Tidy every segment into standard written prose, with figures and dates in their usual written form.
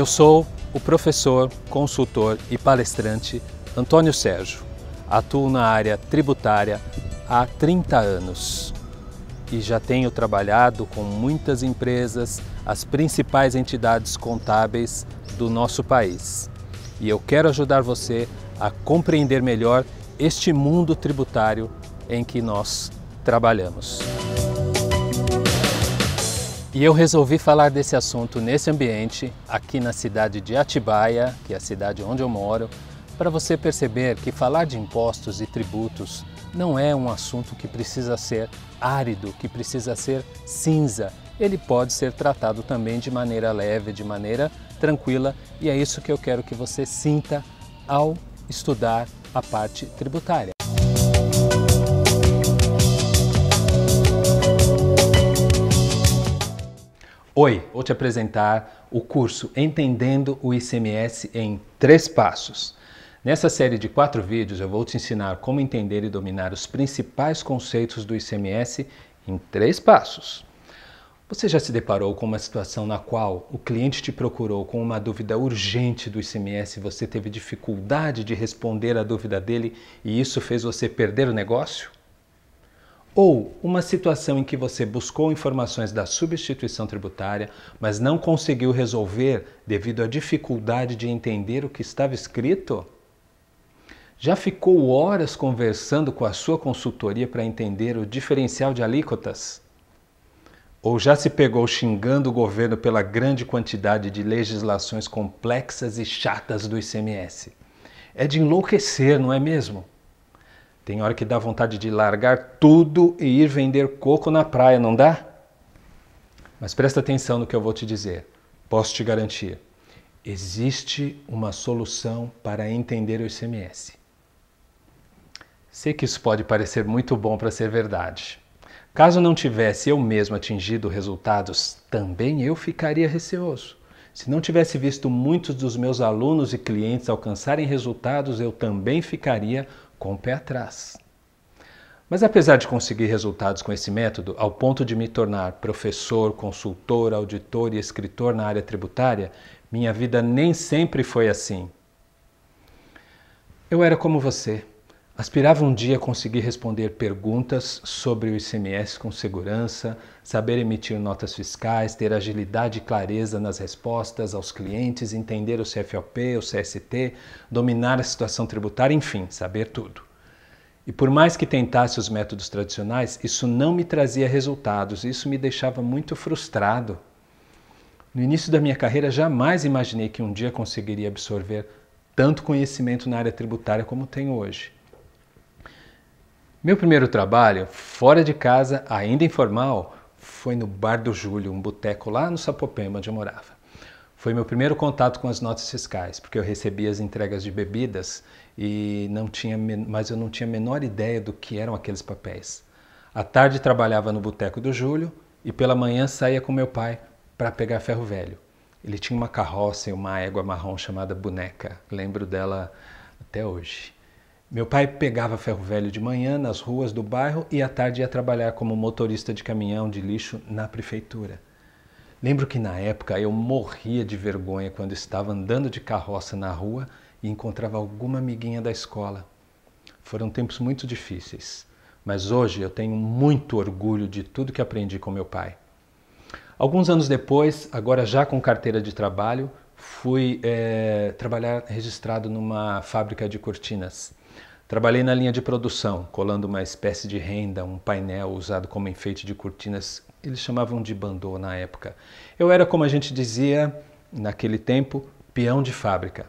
sou o professor, consultor e palestrante Antônio Sérgio. Atuo na área tributária há 30 anos e já tenho trabalhado com muitas empresas, as principais entidades contábeis do nosso país. E eu quero ajudar você a compreender melhor este mundo tributário em que nós trabalhamos. E eu resolvi falar desse assunto nesse ambiente, aqui na cidade de Atibaia, que é a cidade onde eu moro, para você perceber que falar de impostos e tributos não é um assunto que precisa ser árido, que precisa ser cinza. Ele pode ser tratado também de maneira leve, de maneira tranquila, e é isso que eu quero que você sinta ao estudar a parte tributária. Oi, vou te apresentar o curso Entendendo o ICMS em 3 passos. Nessa série de 4 vídeos eu vou te ensinar como entender e dominar os principais conceitos do ICMS em 3 passos. Você já se deparou com uma situação na qual o cliente te procurou com uma dúvida urgente do ICMS e você teve dificuldade de responder a dúvida dele e isso fez você perder o negócio? Ou uma situação em que você buscou informações da substituição tributária, mas não conseguiu resolver devido à dificuldade de entender o que estava escrito? Já ficou horas conversando com a sua consultoria para entender o diferencial de alíquotas? Ou já se pegou xingando o governo pela grande quantidade de legislações complexas e chatas do ICMS? É de enlouquecer, não é mesmo? Tem hora que dá vontade de largar tudo e ir vender coco na praia, não dá? Mas presta atenção no que eu vou te dizer. Posso te garantir. Existe uma solução para entender o ICMS. Sei que isso pode parecer muito bom para ser verdade. Caso não tivesse eu mesmo atingido resultados, também eu ficaria receoso. Se não tivesse visto muitos dos meus alunos e clientes alcançarem resultados, eu também ficaria com o pé atrás. Mas apesar de conseguir resultados com esse método, ao ponto de me tornar professor, consultor, auditor e escritor na área tributária, minha vida nem sempre foi assim. Eu era como você. Aspirava um dia a conseguir responder perguntas sobre o ICMS com segurança, saber emitir notas fiscais, ter agilidade e clareza nas respostas aos clientes, entender o CFOP, o CST, dominar a situação tributária, enfim, saber tudo. E por mais que tentasse os métodos tradicionais, isso não me trazia resultados, isso me deixava muito frustrado. No início da minha carreira, jamais imaginei que um dia conseguiria absorver tanto conhecimento na área tributária como tenho hoje. Meu primeiro trabalho, fora de casa, ainda informal, foi no Bar do Júlio, um boteco lá no Sapopemba, onde eu morava. Foi meu primeiro contato com as notas fiscais, porque eu recebia as entregas de bebidas mas eu não tinha a menor ideia do que eram aqueles papéis. À tarde trabalhava no Boteco do Júlio e pela manhã saía com meu pai para pegar ferro velho. Ele tinha uma carroça e uma égua marrom chamada Boneca, lembro dela até hoje. Meu pai pegava ferro velho de manhã nas ruas do bairro e à tarde ia trabalhar como motorista de caminhão de lixo na prefeitura. Lembro que na época eu morria de vergonha quando estava andando de carroça na rua e encontrava alguma amiguinha da escola. Foram tempos muito difíceis, mas hoje eu tenho muito orgulho de tudo que aprendi com meu pai. Alguns anos depois, agora já com carteira de trabalho, fui trabalhar registrado numa fábrica de cortinas. Trabalhei na linha de produção, colando uma espécie de renda, um painel usado como enfeite de cortinas. Eles chamavam de bandô na época. Eu era, como a gente dizia naquele tempo, peão de fábrica.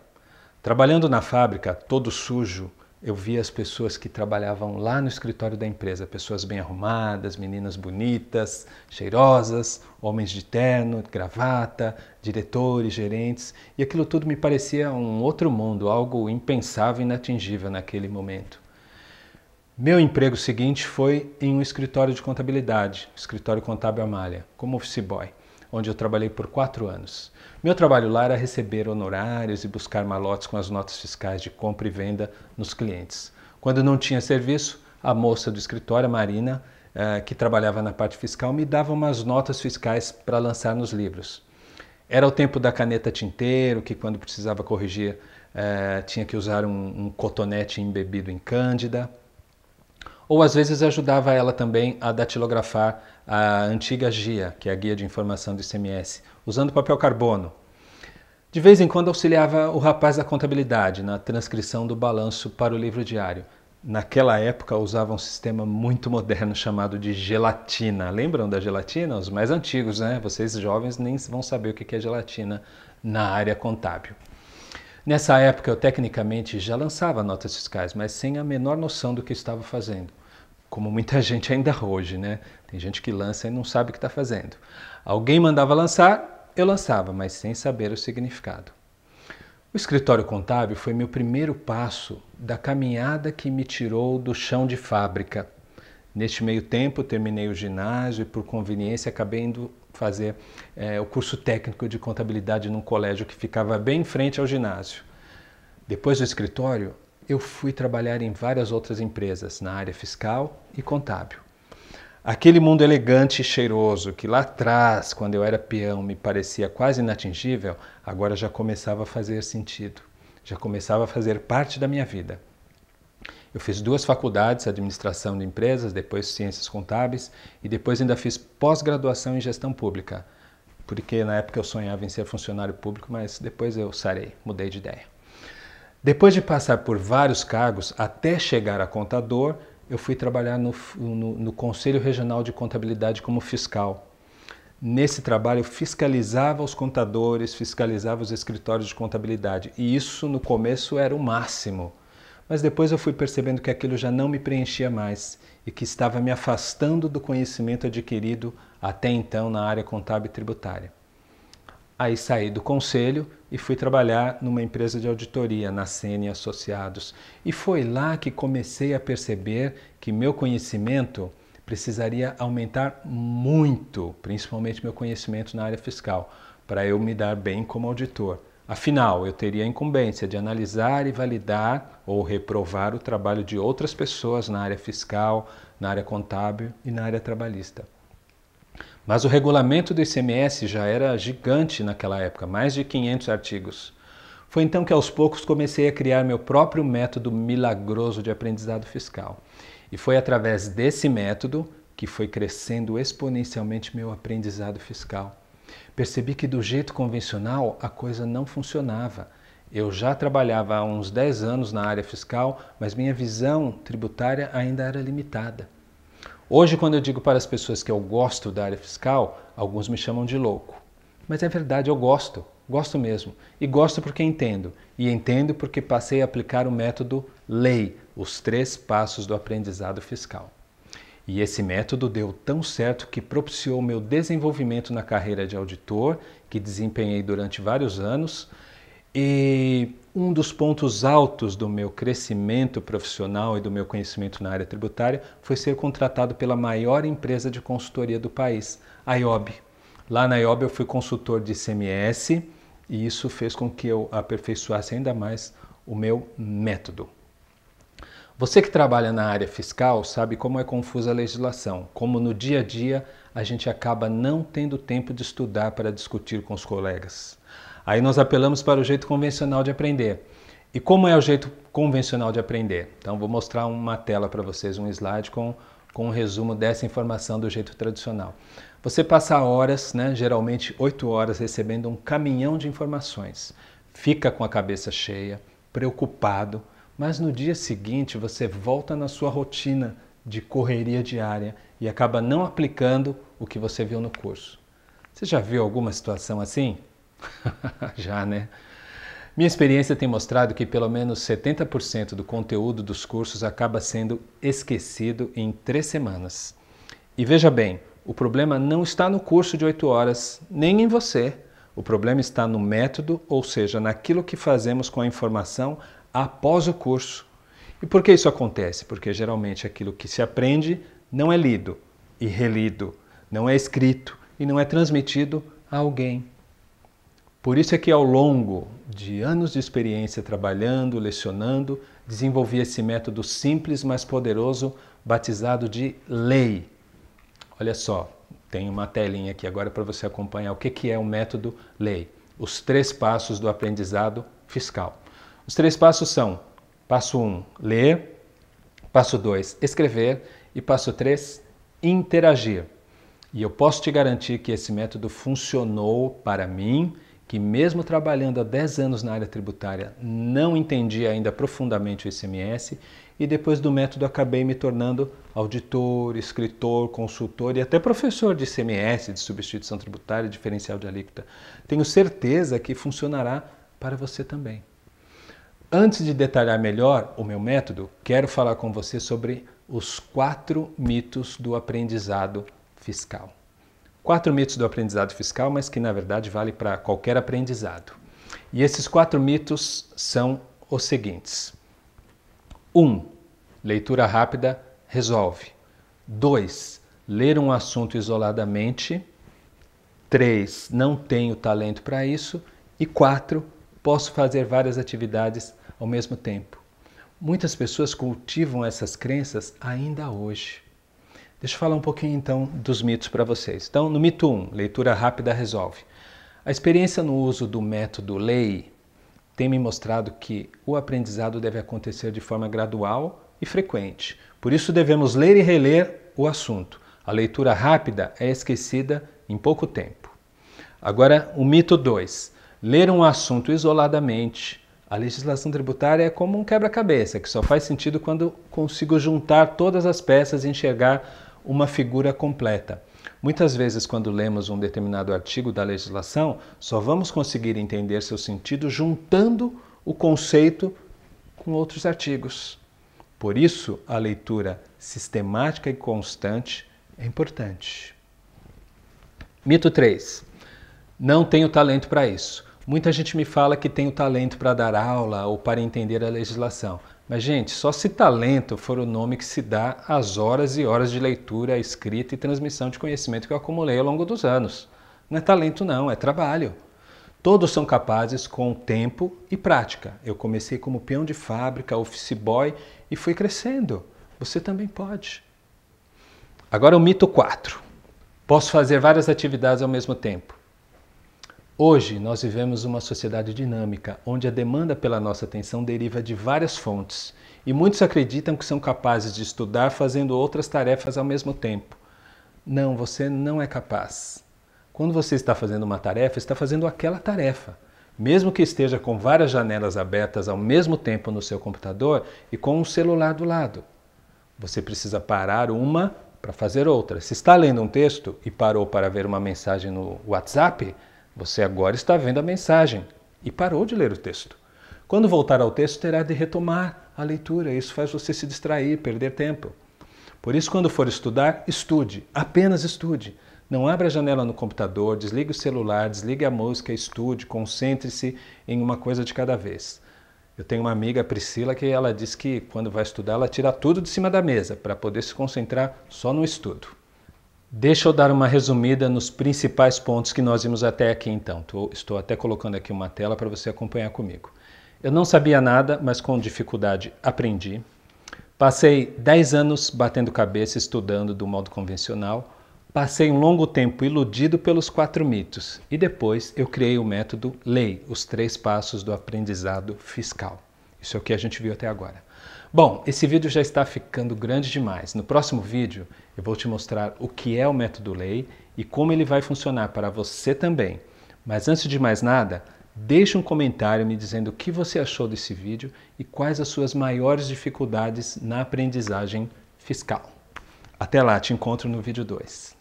Trabalhando na fábrica, todo sujo, eu via as pessoas que trabalhavam lá no escritório da empresa. Pessoas bem arrumadas, meninas bonitas, cheirosas, homens de terno, gravata, diretores, gerentes. E aquilo tudo me parecia um outro mundo, algo impensável e inatingível naquele momento. Meu emprego seguinte foi em um escritório de contabilidade, escritório contábil Amália, como office boy, onde eu trabalhei por 4 anos. Meu trabalho lá era receber honorários e buscar malotes com as notas fiscais de compra e venda nos clientes. Quando não tinha serviço, a moça do escritório, a Marina, que trabalhava na parte fiscal, me dava umas notas fiscais para lançar nos livros. Era o tempo da caneta tinteiro, que quando precisava corrigir tinha que usar um cotonete embebido em cândida. Ou às vezes ajudava ela também a datilografar a antiga GIA, que é a Guia de Informação do ICMS, usando papel carbono. De vez em quando auxiliava o rapaz da contabilidade na transcrição do balanço para o livro diário. Naquela época usava um sistema muito moderno chamado de gelatina. Lembram da gelatina? Os mais antigos, né? Vocês jovens nem vão saber o que é gelatina na área contábil. Nessa época eu tecnicamente já lançava notas fiscais, mas sem a menor noção do que estava fazendo. Como muita gente ainda hoje, né? Tem gente que lança e não sabe o que está fazendo. Alguém mandava lançar, eu lançava, mas sem saber o significado. O escritório contábil foi meu primeiro passo da caminhada que me tirou do chão de fábrica. Neste meio tempo, terminei o ginásio e, por conveniência, acabei indo fazer o curso técnico de contabilidade num colégio que ficava bem em frente ao ginásio. Depois do escritório, eu fui trabalhar em várias outras empresas, na área fiscal e contábil. Aquele mundo elegante e cheiroso que lá atrás, quando eu era peão, me parecia quase inatingível, agora já começava a fazer sentido, já começava a fazer parte da minha vida. Eu fiz 2 faculdades, administração de empresas, depois ciências contábeis e depois ainda fiz pós-graduação em gestão pública, porque na época eu sonhava em ser funcionário público, mas depois eu sarei, mudei de ideia. Depois de passar por vários cargos até chegar a contador, eu fui trabalhar no Conselho Regional de Contabilidade como fiscal. Nesse trabalho eu fiscalizava os contadores, fiscalizava os escritórios de contabilidade e isso no começo era o máximo. Mas depois eu fui percebendo que aquilo já não me preenchia mais e que estava me afastando do conhecimento adquirido até então na área contábil e tributária. Aí saí do conselho e fui trabalhar numa empresa de auditoria, na Sene Associados. E foi lá que comecei a perceber que meu conhecimento precisaria aumentar muito, principalmente meu conhecimento na área fiscal, para eu me dar bem como auditor. Afinal, eu teria a incumbência de analisar e validar ou reprovar o trabalho de outras pessoas na área fiscal, na área contábil e na área trabalhista. Mas o regulamento do ICMS já era gigante naquela época, mais de 500 artigos. Foi então que aos poucos comecei a criar meu próprio método milagroso de aprendizado fiscal. E foi através desse método que foi crescendo exponencialmente meu aprendizado fiscal. Percebi que do jeito convencional a coisa não funcionava. Eu já trabalhava há uns 10 anos na área fiscal, mas minha visão tributária ainda era limitada. Hoje, quando eu digo para as pessoas que eu gosto da área fiscal, alguns me chamam de louco. Mas é verdade, eu gosto mesmo. E gosto porque entendo. E entendo porque passei a aplicar o método LEI, os 3 passos do aprendizado fiscal. E esse método deu tão certo que propiciou meu desenvolvimento na carreira de auditor, que desempenhei durante vários anos, e um dos pontos altos do meu crescimento profissional e do meu conhecimento na área tributária foi ser contratado pela maior empresa de consultoria do país, a IOB. Lá na IOB eu fui consultor de ICMS e isso fez com que eu aperfeiçoasse ainda mais o meu método. Você que trabalha na área fiscal sabe como é confusa a legislação, como no dia a dia a gente acaba não tendo tempo de estudar para discutir com os colegas. Aí nós apelamos para o jeito convencional de aprender. E como é o jeito convencional de aprender? Então vou mostrar uma tela para vocês, um slide com um resumo dessa informação do jeito tradicional. Você passa horas, geralmente 8 horas, recebendo um caminhão de informações. Fica com a cabeça cheia, preocupado, mas no dia seguinte você volta na sua rotina de correria diária e acaba não aplicando o que você viu no curso. Você já viu alguma situação assim? Já, né? Minha experiência tem mostrado que pelo menos 70% do conteúdo dos cursos acaba sendo esquecido em 3 semanas. E veja bem, o problema não está no curso de 8 horas, nem em você. O problema está no método, ou seja, naquilo que fazemos com a informação após o curso. E por que isso acontece? Porque geralmente aquilo que se aprende não é lido e relido, não é escrito e não é transmitido a alguém. Por isso é que ao longo de anos de experiência trabalhando, lecionando, desenvolvi esse método simples, mas poderoso, batizado de LEI. Olha só, Tem uma telinha aqui agora para você acompanhar o que é o método LEI. Os 3 passos do aprendizado fiscal. Os 3 passos são: passo 1, ler; passo 2, escrever; e passo 3, interagir. E eu posso te garantir que esse método funcionou para mim, que mesmo trabalhando há 10 anos na área tributária, não entendi ainda profundamente o ICMS, e depois do método acabei me tornando auditor, escritor, consultor e até professor de ICMS, de substituição tributária e diferencial de alíquota. Tenho certeza que funcionará para você também. Antes de detalhar melhor o meu método, quero falar com você sobre os 4 mitos do aprendizado fiscal. 4 mitos do aprendizado fiscal, mas que na verdade vale para qualquer aprendizado. E esses 4 mitos são os seguintes: 1. Leitura rápida resolve. 2. Ler um assunto isoladamente. 3. Não tenho talento para isso. E 4. Posso fazer várias atividades ao mesmo tempo. Muitas pessoas cultivam essas crenças ainda hoje. Deixa eu falar um pouquinho então dos mitos para vocês. Então, no mito 1, leitura rápida resolve. A experiência no uso do método LEI tem me mostrado que o aprendizado deve acontecer de forma gradual e frequente. Por isso devemos ler e reler o assunto. A leitura rápida é esquecida em pouco tempo. Agora, o mito 2. Ler um assunto isoladamente. A legislação tributária é como um quebra-cabeça, que só faz sentido quando consigo juntar todas as peças e enxergar uma figura completa. Muitas vezes, quando lemos um determinado artigo da legislação, só vamos conseguir entender seu sentido juntando o conceito com outros artigos. Por isso, a leitura sistemática e constante é importante. Mito 3. Não tenho talento para isso. Muita gente me fala que tenho talento para dar aula ou para entender a legislação. Mas, gente, só se talento for o nome que se dá às horas e horas de leitura, escrita e transmissão de conhecimento que eu acumulei ao longo dos anos. Não é talento não, é trabalho. Todos são capazes com tempo e prática. Eu comecei como peão de fábrica, office boy e fui crescendo. Você também pode. Agora o mito 4. Posso fazer várias atividades ao mesmo tempo. Hoje nós vivemos uma sociedade dinâmica, onde a demanda pela nossa atenção deriva de várias fontes, e muitos acreditam que são capazes de estudar fazendo outras tarefas ao mesmo tempo. Não, você não é capaz. Quando você está fazendo uma tarefa, está fazendo aquela tarefa, mesmo que esteja com várias janelas abertas ao mesmo tempo no seu computador e com um celular do lado. Você precisa parar uma para fazer outra. Se está lendo um texto e parou para ver uma mensagem no WhatsApp, você agora está vendo a mensagem e parou de ler o texto. Quando voltar ao texto, terá de retomar a leitura. Isso faz você se distrair, perder tempo. Por isso, quando for estudar, estude. Apenas estude. Não abra a janela no computador, desligue o celular, desligue a música, estude, concentre-se em uma coisa de cada vez. Eu tenho uma amiga, a Priscila, que ela diz que quando vai estudar, ela tira tudo de cima da mesa para poder se concentrar só no estudo. Deixa eu dar uma resumida nos principais pontos que nós vimos até aqui então. Estou até colocando aqui uma tela para você acompanhar comigo. Eu não sabia nada, mas com dificuldade aprendi. Passei 10 anos batendo cabeça, estudando do modo convencional. Passei um longo tempo iludido pelos 4 mitos. E depois eu criei o método LEI, os 3 passos do aprendizado fiscal. Isso é o que a gente viu até agora. Bom, esse vídeo já está ficando grande demais. No próximo vídeo eu vou te mostrar o que é o método LEI e como ele vai funcionar para você também. Mas antes de mais nada, deixe um comentário me dizendo o que você achou desse vídeo e quais as suas maiores dificuldades na aprendizagem fiscal. Até lá, te encontro no vídeo 2.